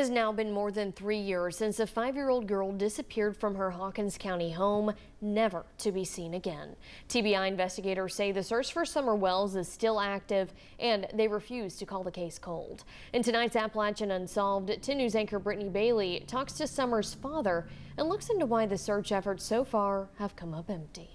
It has now been more than 3 years since a 5-year-old girl disappeared from her Hawkins County home, never to be seen again. TBI investigators say the search for Summer Wells is still active and they refuse to call the case cold. In tonight's Appalachian Unsolved, 10 News anchor Brittany Bailey talks to Summer's father and looks into why the search efforts so far have come up empty.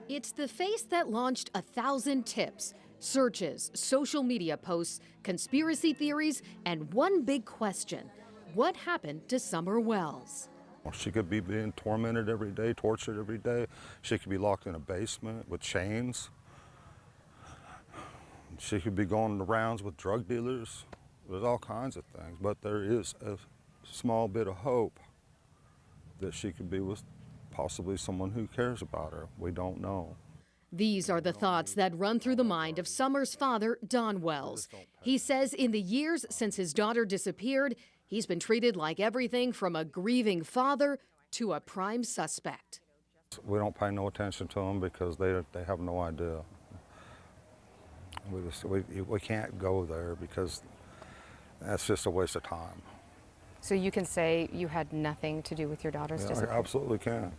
It's the face that launched 1,000 tips, searches, social media posts, conspiracy theories, and one big question: what happened to Summer Wells? She could be being tormented every day, tortured every day. She could be locked in a basement with chains. She could be going the rounds with drug dealers. There's all kinds of things, but there is a small bit of hope that she could be with possibly someone who cares about her. We don't know. These are the thoughts that run through the mind of Summer's father, Don Wells. He says in the years since his daughter disappeared, he's been treated like everything from a grieving father to a prime suspect. We don't pay no attention to them because they have no idea. We can't go there because that's just a waste of time. So you can say you had nothing to do with your daughter's disappearance? I absolutely can.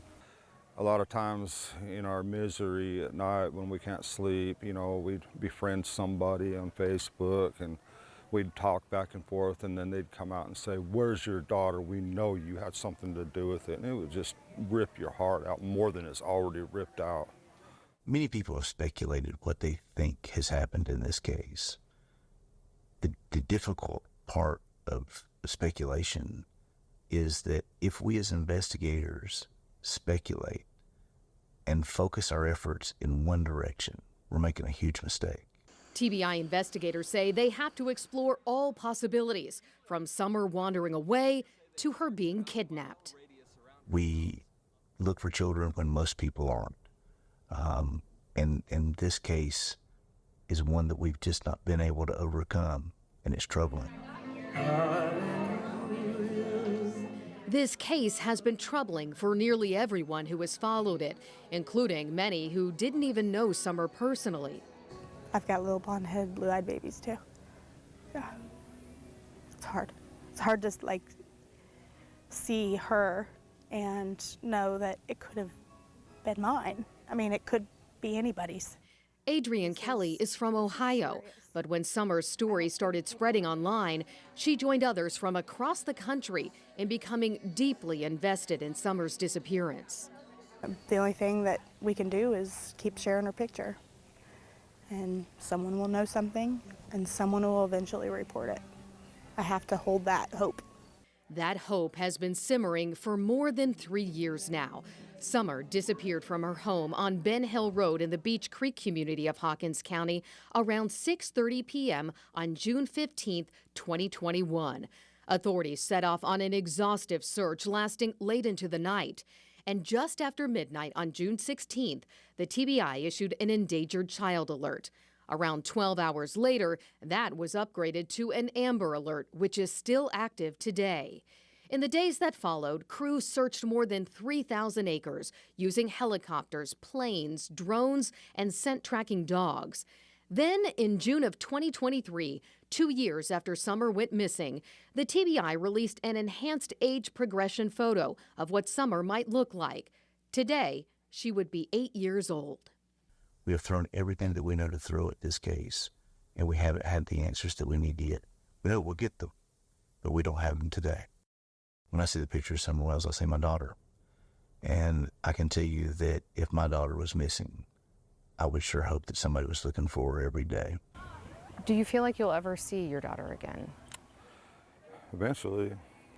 A lot of times in our misery at night when we can't sleep, you know, we'd befriend somebody on Facebook and we'd talk back and forth, and then they'd come out and say, "Where's your daughter? We know you had something to do with it." And it would just rip your heart out more than it's already ripped out. Many people have speculated what they think has happened in this case. The difficult part of the speculation is that if we as investigators speculate and focus our efforts in one direction, we're making a huge mistake. TBI investigators say they have to explore all possibilities, from Summer wandering away to her being kidnapped. We look for children when most people aren't. And this case is one that we've just not been able to overcome, and it's troubling. This case has been troubling for nearly everyone who has followed it, including many who didn't even know Summer personally. I've got little blonde-headed, blue-eyed babies too. Yeah, it's hard. It's hard to see her and know that it could have been mine. I mean, it could be anybody's. Adrienne Kelly is from Ohio, but when Summer's story started spreading online, she joined others from across the country in becoming deeply invested in Summer's disappearance. The only thing that we can do is keep sharing her picture, and someone will know something, and someone will eventually report it. I have to hold that hope. That hope has been simmering for more than 3 years now. Summer disappeared from her home on Ben Hill Road in the Beach Creek community of Hawkins County around 6:30 p.m. on June 15, 2021. Authorities set off on an exhaustive search lasting late into the night. And just after midnight on June 16th, the TBI issued an endangered child alert. Around 12 hours later, that was upgraded to an Amber Alert, which is still active today. In the days that followed, crews searched more than 3,000 acres using helicopters, planes, drones, and scent tracking dogs. Then, in June of 2023, 2 years after Summer went missing, the TBI released an enhanced age progression photo of what Summer might look like. Today, she would be 8 years old. We have thrown everything that we know to throw at this case, and we haven't had the answers that we need to get. We know we'll get them, but we don't have them today. When I see the picture of Summer Wells, I see my daughter. And I can tell you that if my daughter was missing, I would sure hope that somebody was looking for her every day. Do you feel like you'll ever see your daughter again? Eventually.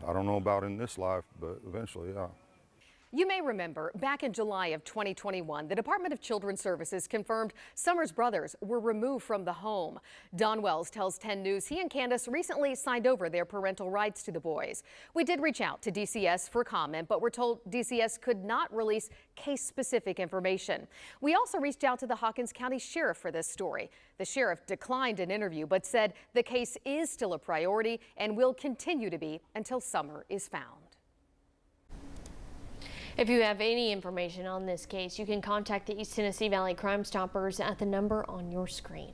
I don't know about in this life, but eventually, yeah. You may remember back in July of 2021, the Department of Children's Services confirmed Summer's brothers were removed from the home. Don Wells tells 10 News he and Candace recently signed over their parental rights to the boys. We did reach out to DCS for comment, but we're told DCS could not release case-specific information. We also reached out to the Hawkins County Sheriff for this story. The sheriff declined an interview, but said the case is still a priority and will continue to be until Summer is found. If you have any information on this case, you can contact the East Tennessee Valley Crime Stoppers at the number on your screen.